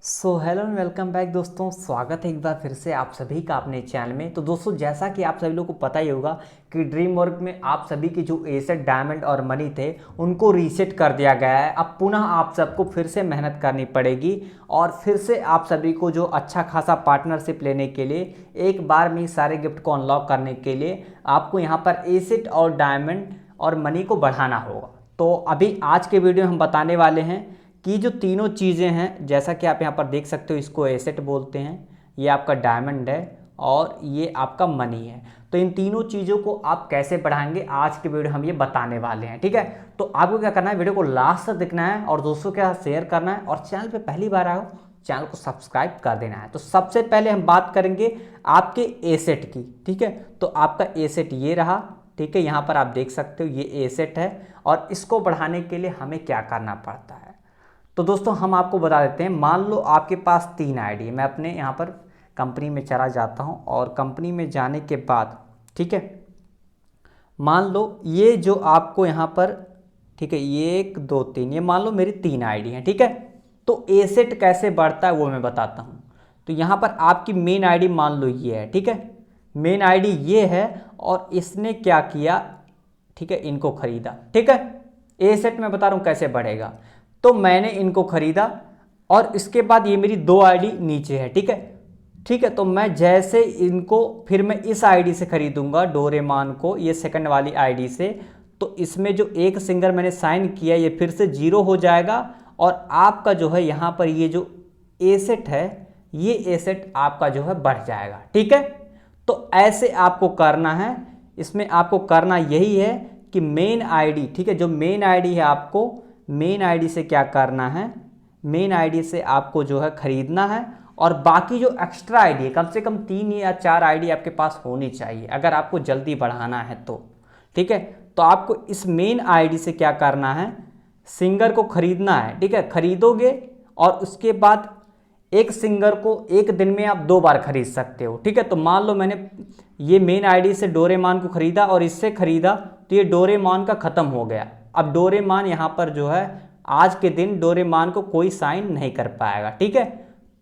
So hello and welcome back दोस्तों, स्वागत है एक बार फिर से आप सभी का अपने चैनल में। तो दोस्तों, जैसा कि आप सभी लोगों को पता ही होगा कि ड्रीम वर्क में आप सभी की जो एसेट, डायमंड और मनी थे उनको रीसेट कर दिया गया है। अब पुनः आप सबको फिर से मेहनत करनी पड़ेगी और फिर से आप सभी को जो अच्छा खासा पार्टनरशिप लेने के लिए, एक बार में सारे गिफ्ट को अनलॉक करने के लिए आपको यहाँ पर एसेट और डायमंड और मनी को बढ़ाना होगा। तो अभी आज के वीडियो में हम बताने वाले हैं कि जो तीनों चीज़ें हैं, जैसा कि आप यहाँ पर देख सकते हो, इसको एसेट बोलते हैं, ये आपका डायमंड है और ये आपका मनी है। तो इन तीनों चीज़ों को आप कैसे बढ़ाएंगे, आज के वीडियो हम ये बताने वाले हैं। ठीक है, तो आपको क्या करना है, वीडियो को लास्ट तक देखना है और दोस्तों के साथ शेयर करना है, और चैनल पे पहली बार आए हो चैनल को सब्सक्राइब कर देना है। तो सबसे पहले हम बात करेंगे आपके एसेट की। ठीक है, तो आपका एसेट ये रहा। ठीक है, यहाँ पर आप देख सकते हो ये एसेट है, और इसको बढ़ाने के लिए हमें क्या करना पड़ता है। तो दोस्तों, हम आपको बता देते हैं। मान लो आपके पास 3 आईडी है। मैं अपने यहाँ पर कंपनी में चला जाता हूँ, और कंपनी में जाने के बाद, ठीक है, मान लो ये जो आपको यहाँ पर, ठीक है, ये 1 2 3, ये मान लो मेरी 3 आईडी है। ठीक है, तो एसेट कैसे बढ़ता है वो मैं बताता हूँ। तो यहाँ पर आपकी मेन आईडी मान लो ये है। ठीक है, मेन आईडी ये है, और इसने क्या किया, ठीक है, इनको खरीदा। ठीक है, एसेट मैं बता रहा हूँ कैसे बढ़ेगा। तो मैंने इनको खरीदा, और इसके बाद ये मेरी 2 आईडी नीचे है। ठीक है, ठीक है, तो मैं जैसे इनको फिर मैं इस आईडी से खरीदूंगा डोरेमॉन को, ये सेकंड वाली आईडी से, तो इसमें जो एक सिंगर मैंने साइन किया ये फिर से 0 हो जाएगा, और आपका जो है यहाँ पर ये जो एसेट है, ये एसेट आपका जो है बढ़ जाएगा। ठीक है, तो ऐसे आपको करना है। इसमें आपको करना यही है कि मेन आईडी, ठीक है, जो मेन आईडी है, आपको मेन आईडी से क्या करना है, मेन आईडी से आपको जो है खरीदना है, और बाकी जो एक्स्ट्रा आईडी है, कम से कम 3 या 4 आईडी आपके पास होनी चाहिए अगर आपको जल्दी बढ़ाना है तो। ठीक है, तो आपको इस मेन आईडी से क्या करना है, सिंगर को खरीदना है। ठीक है, खरीदोगे, और उसके बाद एक सिंगर को एक दिन में आप 2 बार खरीद सकते हो। ठीक है, तो मान लो मैंने ये मेन आईडी से डोरेमॉन को खरीदा और इससे खरीदा, तो ये डोरेमॉन का ख़त्म हो गया। अब डोरेमॉन यहाँ पर जो है आज के दिन डोरेमॉन को कोई साइन नहीं कर पाएगा। ठीक है,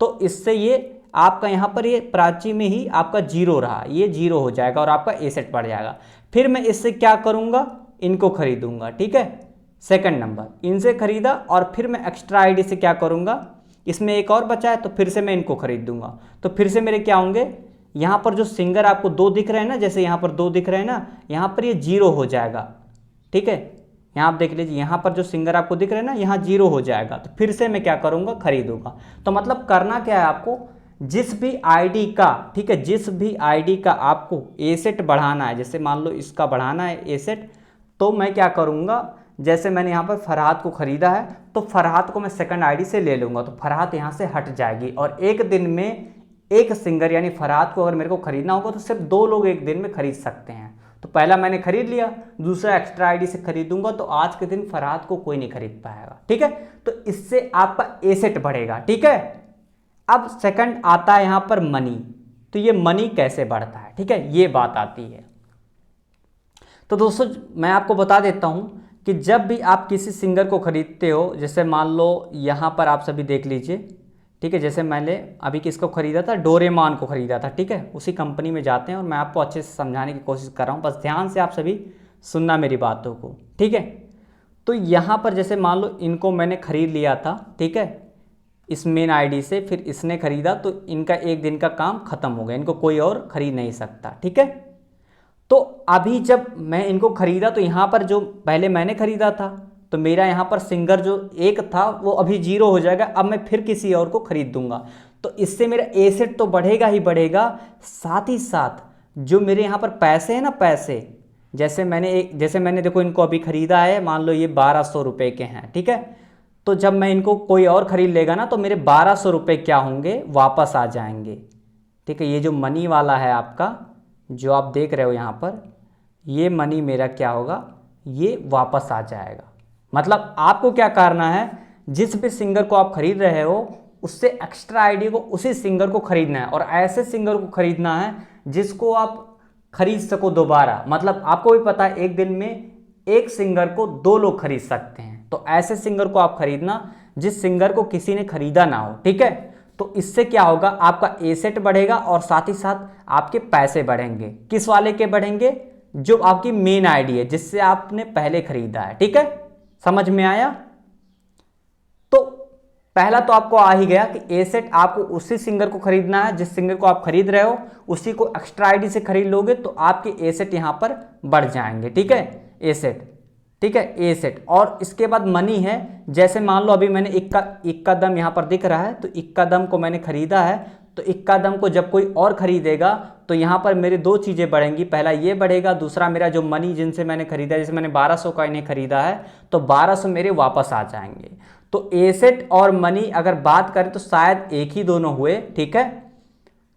तो इससे ये आपका यहाँ पर ये प्राची में ही आपका 0 रहा, ये 0 हो जाएगा और आपका एसेट बढ़ जाएगा। फिर मैं इससे क्या करूँगा, इनको खरीदूंगा। ठीक है, सेकंड नंबर इनसे खरीदा, और फिर मैं एक्स्ट्रा आईडी से क्या करूँगा, इसमें एक और बचा है तो फिर से मैं इनको खरीद दूंगा। तो फिर से मेरे क्या होंगे, यहाँ पर जो सिंगर आपको 2 दिख रहे हैं ना, जैसे यहाँ पर 2 दिख रहे हैं ना, यहाँ पर ये 0 हो जाएगा। ठीक है, यहाँ आप देख लीजिए, यहाँ पर जो सिंगर आपको दिख रहे हैं ना, यहाँ 0 हो जाएगा। तो फिर से मैं क्या करूँगा, खरीदूंगा। तो मतलब करना क्या है आपको, जिस भी आईडी का, ठीक है, जिस भी आईडी का आपको एसेट बढ़ाना है, जैसे मान लो इसका बढ़ाना है एसेट, तो मैं क्या करूँगा, जैसे मैंने यहाँ पर फरहाद को ख़रीदा है, तो फरहाद को मैं सेकंड आईडी से ले लूँगा, तो फरहाद यहाँ से हट जाएगी, और एक दिन में एक सिंगर यानी फरहाद को अगर मेरे को ख़रीदना होगा तो सिर्फ 2 लोग एक दिन में खरीद सकते हैं। तो पहला मैंने खरीद लिया, दूसरा एक्स्ट्रा आईडी से खरीदूंगा, तो आज के दिन फरहाद को कोई नहीं खरीद पाएगा। ठीक है, तो इससे आपका एसेट बढ़ेगा। ठीक है, अब सेकंड आता है यहाँ पर मनी। तो ये मनी कैसे बढ़ता है, ठीक है, ये बात आती है। तो दोस्तों, मैं आपको बता देता हूँ कि जब भी आप किसी सिंगर को खरीदते हो, जैसे मान लो यहाँ पर आप सभी देख लीजिए। ठीक है, जैसे मैंने अभी किसको खरीदा था, डोरेमॉन को खरीदा था। ठीक है, उसी कंपनी में जाते हैं, और मैं आपको अच्छे से समझाने की कोशिश कर रहा हूँ, बस ध्यान से आप सभी सुनना मेरी बातों को। ठीक है, तो यहाँ पर जैसे मान लो इनको मैंने खरीद लिया था। ठीक है, इस मेन आईडी से, फिर इसने खरीदा, तो इनका एक दिन का काम खत्म हो गया, इनको कोई और खरीद नहीं सकता। ठीक है, तो अभी जब मैं इनको खरीदा, तो यहाँ पर जो पहले मैंने खरीदा था, तो मेरा यहाँ पर सिंगर जो एक था वो अभी 0 हो जाएगा। अब मैं फिर किसी और को खरीद दूंगा, तो इससे मेरा एसेट तो बढ़ेगा ही बढ़ेगा, साथ ही साथ जो मेरे यहाँ पर पैसे हैं ना, पैसे, जैसे मैंने देखो इनको अभी खरीदा है, मान लो ये 1200 रुपये के हैं। ठीक है, तो जब मैं इनको कोई और खरीद लेगा ना, तो मेरे 1200 रुपये क्या होंगे, वापस आ जाएंगे। ठीक है, ये जो मनी वाला है आपका, जो आप देख रहे हो यहाँ पर, ये मनी मेरा क्या होगा, ये वापस आ जाएगा। मतलब आपको क्या करना है, जिस भी सिंगर को आप खरीद रहे हो उससे एक्स्ट्रा आईडी को उसी सिंगर को खरीदना है, और ऐसे सिंगर को खरीदना है जिसको आप खरीद सको दोबारा। मतलब आपको भी पता है एक दिन में एक सिंगर को 2 लोग खरीद सकते हैं, तो ऐसे सिंगर को आप खरीदना जिस सिंगर को किसी ने खरीदा ना हो। ठीक है, तो इससे क्या होगा, आपका एसेट बढ़ेगा और साथ ही साथ आपके पैसे बढ़ेंगे। किस वाले के बढ़ेंगे, जो आपकी मेन आईडी है जिससे आपने पहले खरीदा है। ठीक है, समझ में आया। तो पहला तो आपको आ ही गया कि एसेट आपको उसी सिंगर को खरीदना है, जिस सिंगर को आप खरीद रहे हो उसी को एक्स्ट्रा आईडी से खरीद लोगे तो आपके एसेट यहां पर बढ़ जाएंगे। ठीक है, एसेट, ठीक है, एसेट। और इसके बाद मनी है, जैसे मान लो अभी मैंने इक्का दम यहां पर दिख रहा है, तो इक्का दम को मैंने खरीदा है, तो इक्का दम को जब कोई और खरीदेगा तो यहाँ पर मेरे दो चीज़ें बढ़ेंगी, पहला ये बढ़ेगा, दूसरा मेरा जो मनी जिनसे मैंने खरीदा, जैसे मैंने 1200 का इन्हें खरीदा है तो 1200 मेरे वापस आ जाएंगे। तो एसेट और मनी अगर बात करें तो शायद एक ही दोनों हुए। ठीक है,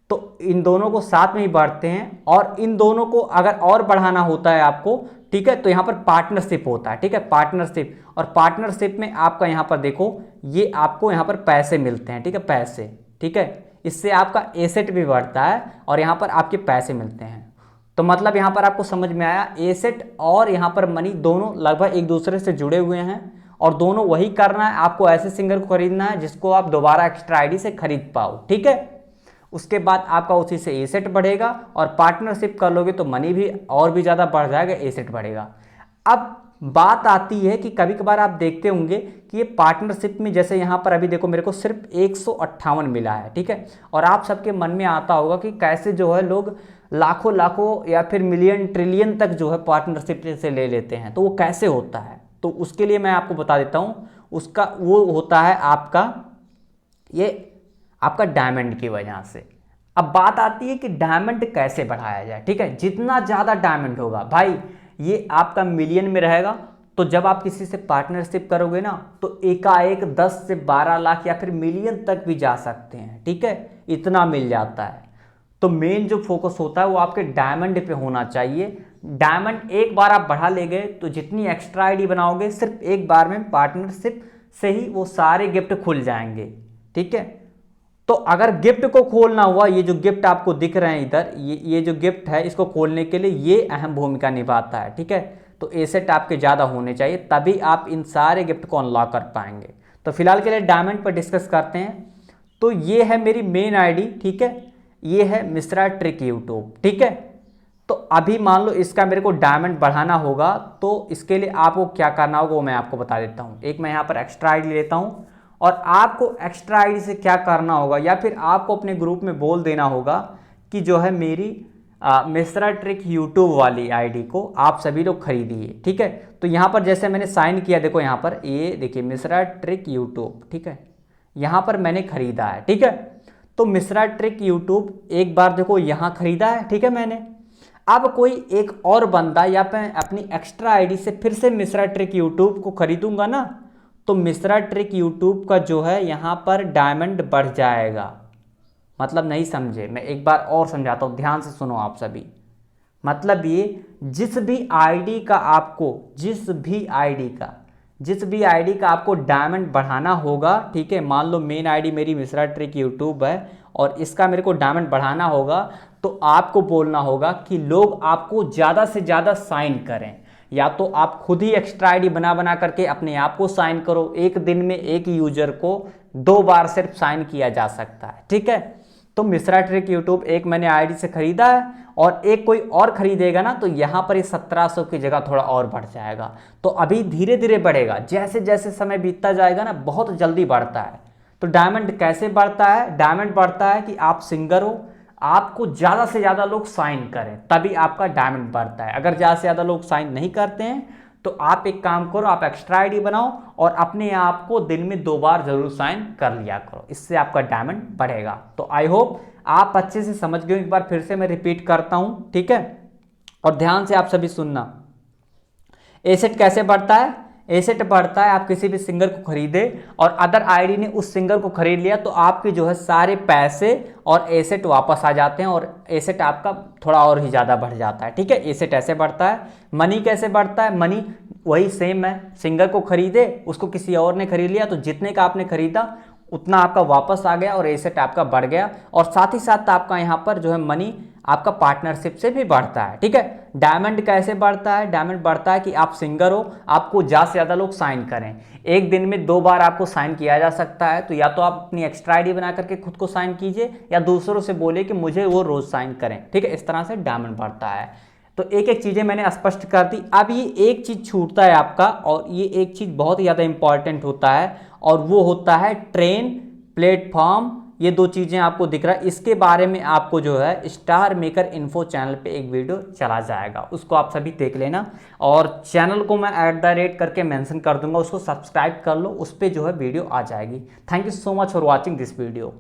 तो इन दोनों को साथ में ही बढ़ते हैं, और इन दोनों को अगर और बढ़ाना होता है आपको, ठीक है, तो यहाँ पर पार्टनरशिप होता है। ठीक है, पार्टनरशिप, और पार्टनरशिप में आपका यहाँ पर देखो ये आपको यहाँ पर पैसे मिलते हैं। ठीक है, पैसे, ठीक है, इससे आपका एसेट भी बढ़ता है और यहाँ पर आपके पैसे मिलते हैं। तो मतलब यहाँ पर आपको समझ में आया, एसेट और यहाँ पर मनी दोनों लगभग एक दूसरे से जुड़े हुए हैं, और दोनों वही करना है आपको, ऐसे सिंगर को खरीदना है जिसको आप दोबारा एक्स्ट्रा आईडी से खरीद पाओ। ठीक है, उसके बाद आपका उसी से एसेट बढ़ेगा, और पार्टनरशिप कर लोगे तो मनी भी और भी ज़्यादा बढ़ जाएगा, एसेट बढ़ेगा। अब बात आती है कि कभी कभार आप देखते होंगे कि ये पार्टनरशिप में, जैसे यहाँ पर अभी देखो मेरे को सिर्फ 158 मिला है। ठीक है, और आप सबके मन में आता होगा कि कैसे जो है लोग लाखों लाखों या फिर मिलियन ट्रिलियन तक जो है पार्टनरशिप से ले लेते हैं, तो वो कैसे होता है। तो उसके लिए मैं आपको बता देता हूँ, उसका वो होता है आपका डायमंड की वजह से। अब बात आती है कि डायमंड कैसे बढ़ाया जाए। ठीक है, जितना ज़्यादा डायमंड होगा भाई, ये आपका मिलियन में रहेगा, तो जब आप किसी से पार्टनरशिप करोगे ना तो एकाएक 10 से 12 लाख या फिर मिलियन तक भी जा सकते हैं। ठीक है, इतना मिल जाता है। तो मेन जो फोकस होता है वो आपके डायमंड पे होना चाहिए। डायमंड एक बार आप बढ़ा ले गए तो जितनी एक्स्ट्रा आईडी बनाओगे, सिर्फ एक बार में पार्टनरशिप से ही वो सारे गिफ्ट खुल जाएंगे। ठीक है, तो अगर गिफ्ट को खोलना हुआ, ये जो गिफ्ट आपको दिख रहे हैं इधर, ये जो गिफ्ट है, इसको खोलने के लिए ये अहम भूमिका निभाता है। ठीक है, तो एसेट आपके ज़्यादा होने चाहिए, तभी आप इन सारे गिफ्ट को अनलॉक कर पाएंगे। तो फिलहाल के लिए डायमंड पर डिस्कस करते हैं। तो ये है मेरी मेन आईडी। ठीक है, ये है मिश्रा ट्रिक यूट्यूब। ठीक है, तो अभी मान लो इसका मेरे को डायमंड बढ़ाना होगा, तो इसके लिए आपको क्या करना होगा वो मैं आपको बता देता हूँ। एक मैं यहाँ पर एक्स्ट्रा आईडी लेता हूँ, और आपको एक्स्ट्रा आईडी से क्या करना होगा, या फिर आपको अपने ग्रुप में बोल देना होगा कि जो है मेरी मिश्रा ट्रिक यूट्यूब वाली आईडी को आप सभी लोग खरीदिए। ठीक है, तो यहाँ पर जैसे मैंने साइन किया, देखो यहाँ पर ये देखिए मिश्रा ट्रिक यूट्यूब। ठीक है, यहाँ पर मैंने खरीदा है। ठीक है, तो मिश्रा ट्रिक यूट्यूब एक बार देखो यहाँ खरीदा है। ठीक है, मैंने अब कोई एक और बंदा या मैं अपनी एक्स्ट्रा आईडी से फिर से मिश्रा ट्रिक यूट्यूब को खरीदूंगा ना, तो मिश्रा ट्रिक यूट्यूब का जो है यहाँ पर डायमंड बढ़ जाएगा। मतलब नहीं समझे, मैं एक बार और समझाता हूँ, ध्यान से सुनो आप सभी। मतलब ये जिस भी आईडी का आपको डायमंड बढ़ाना होगा, ठीक है, मान लो मेन आईडी मेरी मिश्रा ट्रिक यूट्यूब है और इसका मेरे को डायमंड बढ़ाना होगा, तो आपको बोलना होगा कि लोग आपको ज़्यादा से ज़्यादा साइन करें, या तो आप खुद ही एक्स्ट्रा आईडी बना करके अपने आप को साइन करो। एक दिन में एक यूजर को 2 बार सिर्फ साइन किया जा सकता है। ठीक है, तो मिश्रा ट्रिक यूट्यूब एक मैंने आईडी से खरीदा है, और एक कोई और खरीदेगा ना तो यहाँ पर ये 1700 की जगह थोड़ा और बढ़ जाएगा। तो अभी धीरे धीरे बढ़ेगा, जैसे जैसे समय बीतता जाएगा ना बहुत जल्दी बढ़ता है। तो डायमंड कैसे बढ़ता है? डायमंड बढ़ता है कि आप सिंगर हो, आपको ज़्यादा से ज़्यादा लोग साइन करें, तभी आपका डायमंड बढ़ता है। अगर ज़्यादा से ज़्यादा लोग साइन नहीं करते हैं तो आप एक काम करो, आप एक्स्ट्रा आईडी बनाओ और अपने आप को दिन में 2 बार जरूर साइन कर लिया करो, इससे आपका डायमंड बढ़ेगा। तो आई होप आप अच्छे से समझ गए। एक बार फिर से मैं रिपीट करता हूँ, ठीक है, और ध्यान से आप सभी सुनना। एसेट कैसे बढ़ता है? एसेट बढ़ता है आप किसी भी सिंगर को खरीदे और अदर आईडी ने उस सिंगर को खरीद लिया तो आपके जो है सारे पैसे और एसेट वापस आ जाते हैं और एसेट आपका थोड़ा और ही ज़्यादा बढ़ जाता है। ठीक है, एसेट ऐसे बढ़ता है। मनी कैसे बढ़ता है? मनी वही सेम है, सिंगर को खरीदे, उसको किसी और ने खरीद लिया तो जितने का आपने खरीदा उतना आपका वापस आ गया और एसेट आपका बढ़ गया, और साथ ही साथ आपका यहाँ पर जो है मनी आपका पार्टनरशिप से भी बढ़ता है। ठीक है, डायमंड कैसे बढ़ता है? डायमंड बढ़ता है कि आप सिंगर हो, आपको ज़्यादा से ज़्यादा लोग साइन करें। एक दिन में 2 बार आपको साइन किया जा सकता है, तो या तो आप अपनी एक्स्ट्रा आईडी बना करके खुद को साइन कीजिए या दूसरों से बोले कि मुझे वो रोज़ साइन करें। ठीक है, इस तरह से डायमंड बढ़ता है। तो एक एक चीज़ें मैंने स्पष्ट कर दी। अब ये एक चीज़ छूटता है आपका, और ये एक चीज़ बहुत ही ज़्यादा इंपॉर्टेंट होता है, और वो होता है ट्रेन, प्लेटफॉर्म। ये 2 चीज़ें आपको दिख रहा है, इसके बारे में आपको जो है स्टार मेकर इन्फो चैनल पे एक वीडियो चला जाएगा, उसको आप सभी देख लेना। और चैनल को मैं @ करके मेंशन कर दूंगा, उसको सब्सक्राइब कर लो, उस पर जो है वीडियो आ जाएगी। Thank you so much for watching this video.